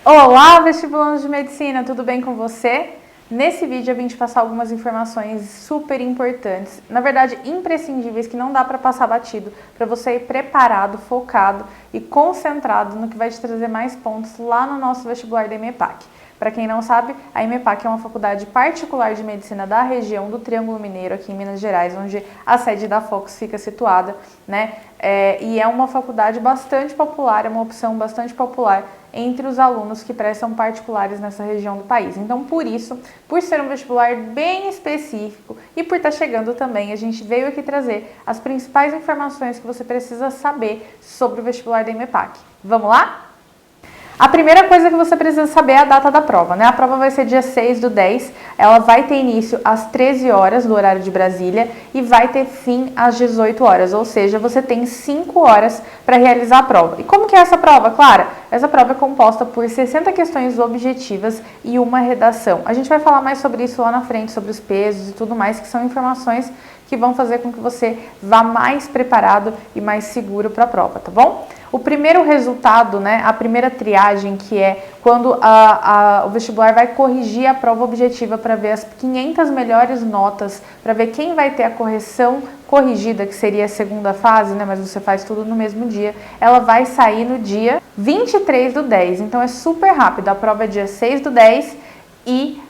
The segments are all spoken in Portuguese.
Olá, vestibulandos de medicina, tudo bem com você? Nesse vídeo eu vim te passar algumas informações super importantes, na verdade imprescindíveis, que não dá para passar batido, para você ir preparado, focado e concentrado no que vai te trazer mais pontos lá no nosso vestibular da EMEPAC. Para quem não sabe, a EMEPAC é uma faculdade particular de medicina da região do Triângulo Mineiro, aqui em Minas Gerais, onde a sede da Focus fica situada, né? E é uma faculdade bastante popular, é uma opção bastante popular entre os alunos que prestam particulares nessa região do país. Então, por isso, por ser um vestibular bem específico e por estar chegando também, a gente veio aqui trazer as principais informações que você precisa saber sobre o vestibular da EMEPAC. Vamos lá? A primeira coisa que você precisa saber é a data da prova, né? A prova vai ser dia 6/10, ela vai ter início às 13 horas do horário de Brasília e vai ter fim às 18 horas, ou seja, você tem 5 horas para realizar a prova. E como que é essa prova, Clara? Essa prova é composta por 60 questões objetivas e uma redação. A gente vai falar mais sobre isso lá na frente, sobre os pesos e tudo mais, que são informações que vão fazer com que você vá mais preparado e mais seguro para a prova, tá bom? O primeiro resultado, né, a primeira triagem, que é quando o vestibular vai corrigir a prova objetiva para ver as 500 melhores notas, para ver quem vai ter a correção corrigida, que seria a segunda fase, né, mas você faz tudo no mesmo dia, ela vai sair no dia 23/10, então é super rápido, a prova é dia 6/10 e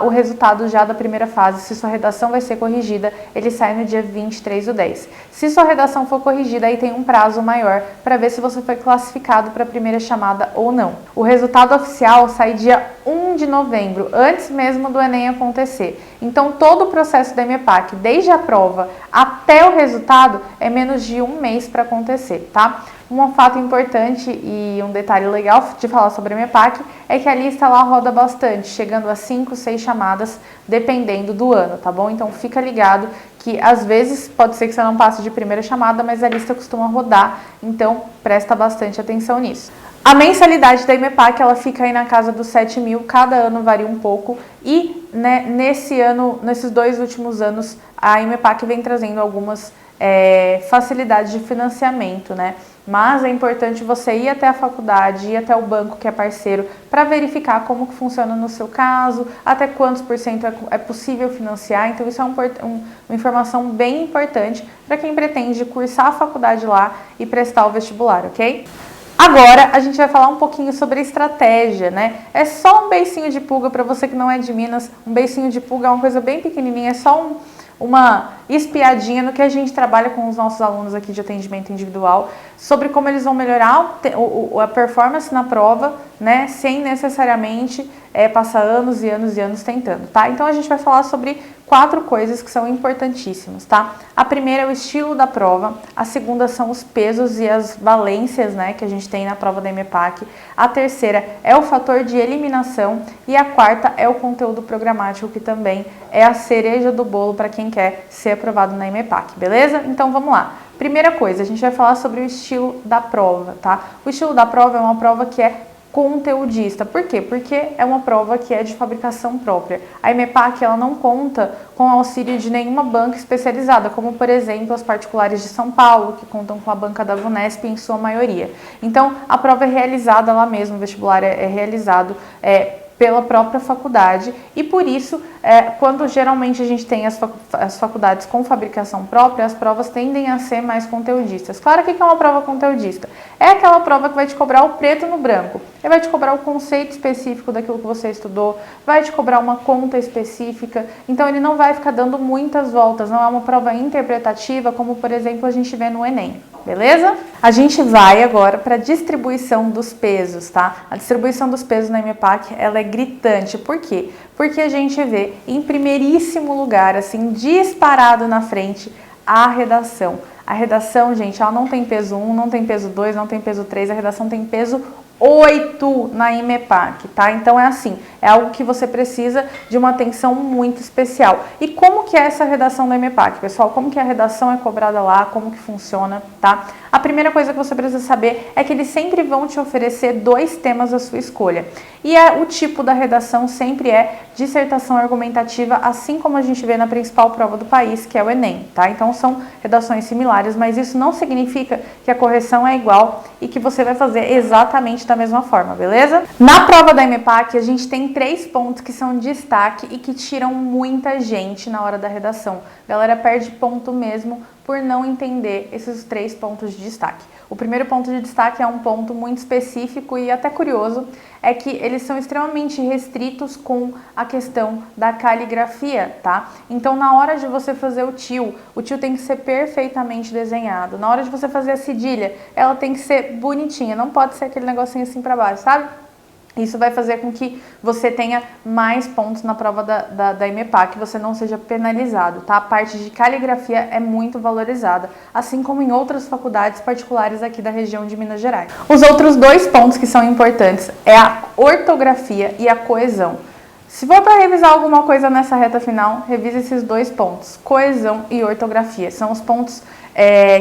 o resultado já da primeira fase, se sua redação vai ser corrigida, ele sai no dia 23/10. Se sua redação for corrigida, aí tem um prazo maior para ver se você foi classificado para a primeira chamada ou não. O resultado oficial sai dia 1 de novembro, antes mesmo do Enem acontecer. Então, todo o processo da EMEPAC, desde a prova até o resultado, é menos de um mês para acontecer, tá? Um fato importante e um detalhe legal de falar sobre a EMEPAC é que a lista lá roda bastante, chegando a 5, 6 chamadas, dependendo do ano, tá bom? Então fica ligado que às vezes pode ser que você não passe de primeira chamada, mas a lista costuma rodar, então presta bastante atenção nisso. A mensalidade da EMEPAC, ela fica aí na casa dos 7 mil, cada ano varia um pouco e, né, nesses 2 últimos anos, a EMEPAC vem trazendo algumas facilidades de financiamento, né? Mas é importante você ir até a faculdade, ir até o banco que é parceiro, para verificar como que funciona no seu caso, até quantos por cento é possível financiar. Então isso é uma informação bem importante para quem pretende cursar a faculdade lá e prestar o vestibular, ok? Agora a gente vai falar um pouquinho sobre a estratégia, né? É só um beicinho de pulga para você que não é de Minas, um beicinho de pulga é uma coisa bem pequenininha, é só uma espiadinha no que a gente trabalha com os nossos alunos aqui de atendimento individual, sobre como eles vão melhorar a performance na prova, né, sem necessariamente passar anos e anos e anos tentando, tá? Então a gente vai falar sobre 4 coisas que são importantíssimas, tá? A primeira é o estilo da prova, a segunda são os pesos e as valências, né, que a gente tem na prova da EMEPAC, a terceira é o fator de eliminação e a quarta é o conteúdo programático, que também é a cereja do bolo para quem quer ser aprovado na EMEPAC, beleza? Então vamos lá. Primeira coisa, a gente vai falar sobre o estilo da prova, tá? O estilo da prova é uma prova que é conteudista. Por quê? Porque é uma prova que é de fabricação própria. A EMEPAC, ela não conta com auxílio de nenhuma banca especializada, como, por exemplo, as particulares de São Paulo, que contam com a banca da VUNESP em sua maioria. Então, a prova é realizada lá mesmo, o vestibular é realizado pela própria faculdade e por isso, quando geralmente a gente tem as faculdades com fabricação própria, as provas tendem a ser mais conteudistas. Claro, o que é uma prova conteudista? É aquela prova que vai te cobrar o preto no branco, ele vai te cobrar o conceito específico daquilo que você estudou, vai te cobrar uma conta específica, então ele não vai ficar dando muitas voltas, não é uma prova interpretativa como, por exemplo, a gente vê no Enem. Beleza? A gente vai agora para a distribuição dos pesos, tá? A distribuição dos pesos na EMEPAC, ela é gritante. Por quê? Porque a gente vê em primeiríssimo lugar, assim, disparado na frente, a redação. A redação, gente, ela não tem peso 1, não tem peso 2, não tem peso 3, a redação tem peso 8 na EMEPAC, tá? Então é assim, é algo que você precisa de uma atenção muito especial. E como que é essa redação do EMEPAC, pessoal? Como que a redação é cobrada lá, como que funciona, tá? A primeira coisa que você precisa saber é que eles sempre vão te oferecer 2 temas da sua escolha. E o tipo da redação sempre é dissertação argumentativa, assim como a gente vê na principal prova do país, que é o Enem, tá? Então são redações similares, mas isso não significa que a correção é igual e que você vai fazer exatamente da mesma forma, beleza? Na prova da EMEPAC, a gente tem 3 pontos que são destaque e que tiram muita gente na hora da redação. A galera perde ponto mesmo por não entender esses 3 pontos de destaque. O primeiro ponto de destaque é um ponto muito específico e até curioso, é que eles são extremamente restritos com a questão da caligrafia, tá? Então, na hora de você fazer o tio tem que ser perfeitamente desenhado. Na hora de você fazer a cedilha, ela tem que ser bonitinha, não pode ser aquele negocinho assim pra baixo, sabe? Isso vai fazer com que você tenha mais pontos na prova da EMEPAC, que você não seja penalizado, tá? A parte de caligrafia é muito valorizada, assim como em outras faculdades particulares aqui da região de Minas Gerais. Os outros 2 pontos que são importantes é a ortografia e a coesão. Se for para revisar alguma coisa nessa reta final, revise esses 2 pontos, coesão e ortografia. São os pontos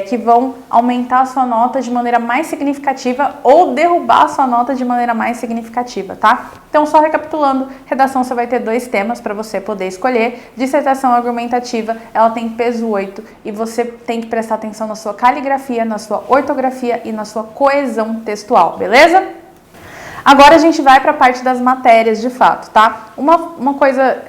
que vão aumentar a sua nota de maneira mais significativa ou derrubar a sua nota de maneira mais significativa, tá? Então, só recapitulando, redação você vai ter 2 temas para você poder escolher. Dissertação argumentativa, ela tem peso 8 e você tem que prestar atenção na sua caligrafia, na sua ortografia e na sua coesão textual, beleza? Agora a gente vai para a parte das matérias de fato, tá? Uma coisa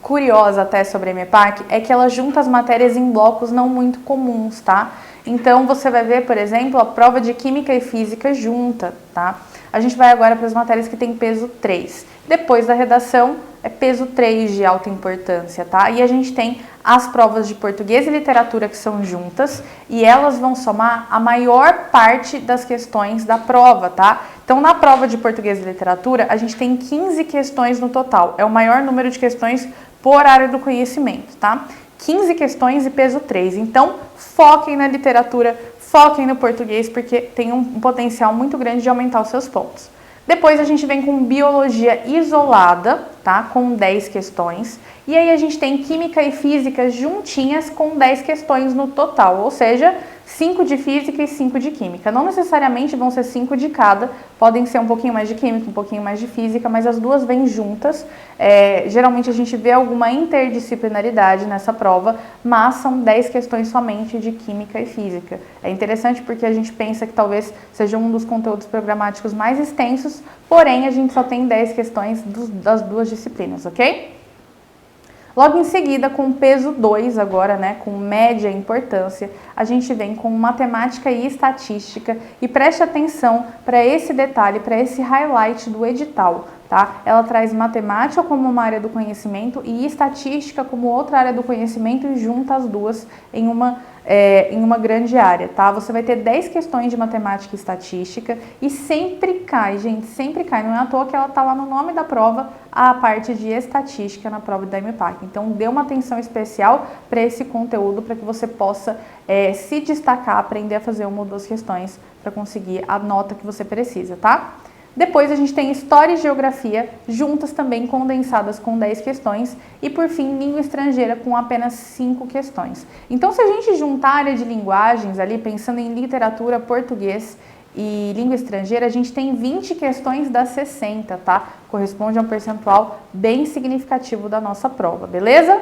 curiosa até sobre a EMEPAC é que ela junta as matérias em blocos não muito comuns, tá? Então você vai ver, por exemplo, a prova de Química e Física junta, tá? A gente vai agora para as matérias que tem peso 3. Depois da redação, é peso 3 de alta importância, tá? E a gente tem as provas de Português e Literatura que são juntas e elas vão somar a maior parte das questões da prova, tá? Então, na prova de Português e Literatura, a gente tem 15 questões no total. É o maior número de questões por área do conhecimento, tá? 15 questões e peso 3. Então, foquem na literatura, foquem no português, porque tem um potencial muito grande de aumentar os seus pontos. Depois a gente vem com biologia isolada, tá? Com 10 questões. E aí a gente tem química e física juntinhas com 10 questões no total, ou seja, 5 de física e 5 de química. Não necessariamente vão ser 5 de cada, podem ser um pouquinho mais de química, um pouquinho mais de física, mas as duas vêm juntas. Geralmente a gente vê alguma interdisciplinaridade nessa prova, mas são 10 questões somente de química e física. É interessante porque a gente pensa que talvez seja um dos conteúdos programáticos mais extensos, porém a gente só tem 10 questões das duas disciplinas, ok? Logo em seguida, com peso 2 agora, né, com média importância, a gente vem com matemática e estatística e preste atenção para esse detalhe, para esse highlight do edital, tá? Ela traz matemática como uma área do conhecimento e estatística como outra área do conhecimento e junta as duas em uma grande área, tá? Você vai ter 10 questões de matemática e estatística e sempre cai, gente, sempre cai. Não é à toa que ela tá lá no nome da prova, a parte de estatística na prova da EMEPAC. Então, dê uma atenção especial para esse conteúdo para que você possa se destacar, aprender a fazer uma ou duas questões para conseguir a nota que você precisa, tá? Depois a gente tem História e Geografia, juntas também condensadas com 10 questões. E por fim, Língua Estrangeira com apenas 5 questões. Então, se a gente juntar a área de linguagens ali, pensando em literatura, português e língua estrangeira, a gente tem 20 questões das 60, tá? Corresponde a um percentual bem significativo da nossa prova, beleza?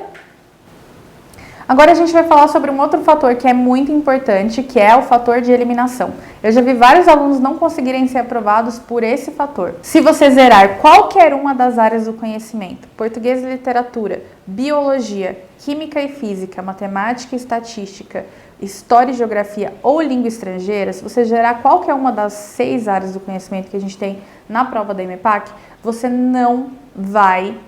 Agora a gente vai falar sobre um outro fator que é muito importante, que é o fator de eliminação. Eu já vi vários alunos não conseguirem ser aprovados por esse fator. Se você zerar qualquer uma das áreas do conhecimento, português e literatura, biologia, química e física, matemática e estatística, história e geografia ou língua estrangeira, se você zerar qualquer uma das 6 áreas do conhecimento que a gente tem na prova da EMEPAC, você não vai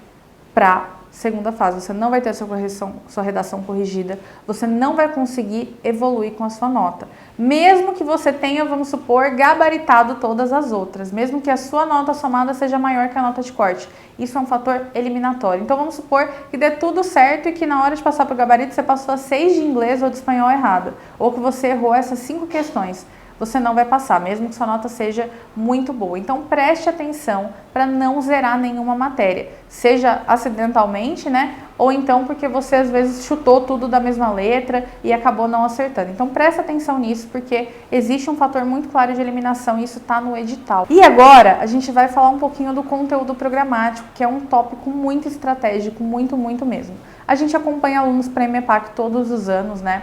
para segunda fase, você não vai ter sua redação corrigida, você não vai conseguir evoluir com a sua nota. Mesmo que você tenha, vamos supor, gabaritado todas as outras, mesmo que a sua nota somada seja maior que a nota de corte. Isso é um fator eliminatório. Então vamos supor que dê tudo certo e que na hora de passar para o gabarito você passou a 6 de inglês ou de espanhol errado, ou que você errou essas 5 questões. você não vai passar, mesmo que sua nota seja muito boa. Então preste atenção para não zerar nenhuma matéria, seja acidentalmente, né? Ou então porque você às vezes chutou tudo da mesma letra e acabou não acertando. Então presta atenção nisso, porque existe um fator muito claro de eliminação e isso está no edital. E agora a gente vai falar um pouquinho do conteúdo programático, que é um tópico muito estratégico, muito mesmo. A gente acompanha alunos para EMEPAC todos os anos, né?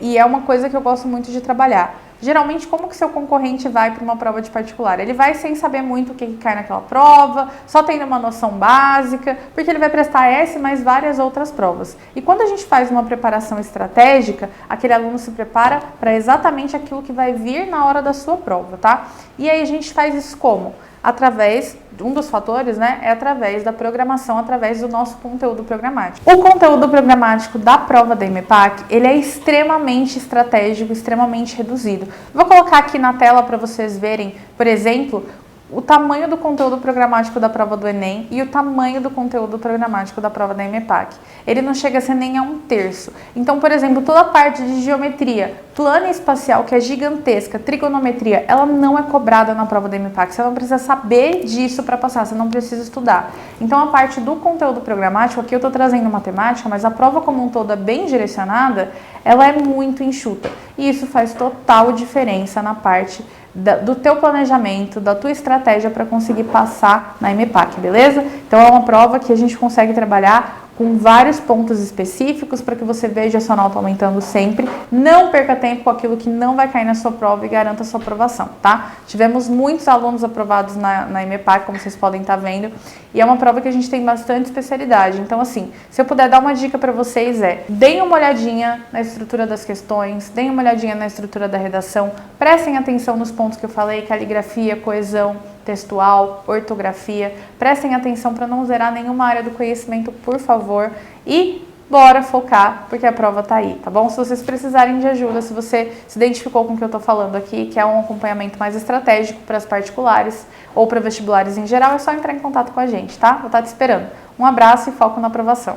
E é uma coisa que eu gosto muito de trabalhar. Geralmente, como que seu concorrente vai para uma prova de particular? Ele vai sem saber muito o que cai naquela prova, só tendo uma noção básica, porque ele vai prestar essa e mais várias outras provas. E quando a gente faz uma preparação estratégica, aquele aluno se prepara para exatamente aquilo que vai vir na hora da sua prova, tá? E aí a gente faz isso como? Através, um dos fatores, né, é através da programação, através do nosso conteúdo programático. O conteúdo programático da prova da EMEPAC, ele é extremamente estratégico, extremamente reduzido. Vou colocar aqui na tela para vocês verem, por exemplo, o tamanho do conteúdo programático da prova do Enem e o tamanho do conteúdo programático da prova da EMEPAC. Ele não chega a ser nem a 1/3. Então, por exemplo, toda a parte de geometria, plano espacial, que é gigantesca, trigonometria, ela não é cobrada na prova da EMEPAC. Você não precisa saber disso para passar, você não precisa estudar. Então, a parte do conteúdo programático, aqui eu estou trazendo matemática, mas a prova como um todo é bem direcionada, ela é muito enxuta. E isso faz total diferença na parte do teu planejamento, da tua estratégia para conseguir passar na EMEPAC, beleza? Então é uma prova que a gente consegue trabalhar com vários pontos específicos para que você veja a sua nota aumentando sempre. Não perca tempo com aquilo que não vai cair na sua prova e garanta a sua aprovação, tá? Tivemos muitos alunos aprovados na EMEPAC, como vocês podem estar vendo, e é uma prova que a gente tem bastante especialidade. Então, assim, se eu puder dar uma dica para vocês deem uma olhadinha na estrutura das questões, deem uma olhadinha na estrutura da redação, prestem atenção nos pontos que eu falei, caligrafia, coesão textual, ortografia. Prestem atenção para não zerar nenhuma área do conhecimento, por favor. E bora focar, porque a prova tá aí, tá bom? Se vocês precisarem de ajuda, se você se identificou com o que eu tô falando aqui, que é um acompanhamento mais estratégico para as particulares ou para vestibulares em geral, é só entrar em contato com a gente, tá? Vou estar te esperando. Um abraço e foco na aprovação.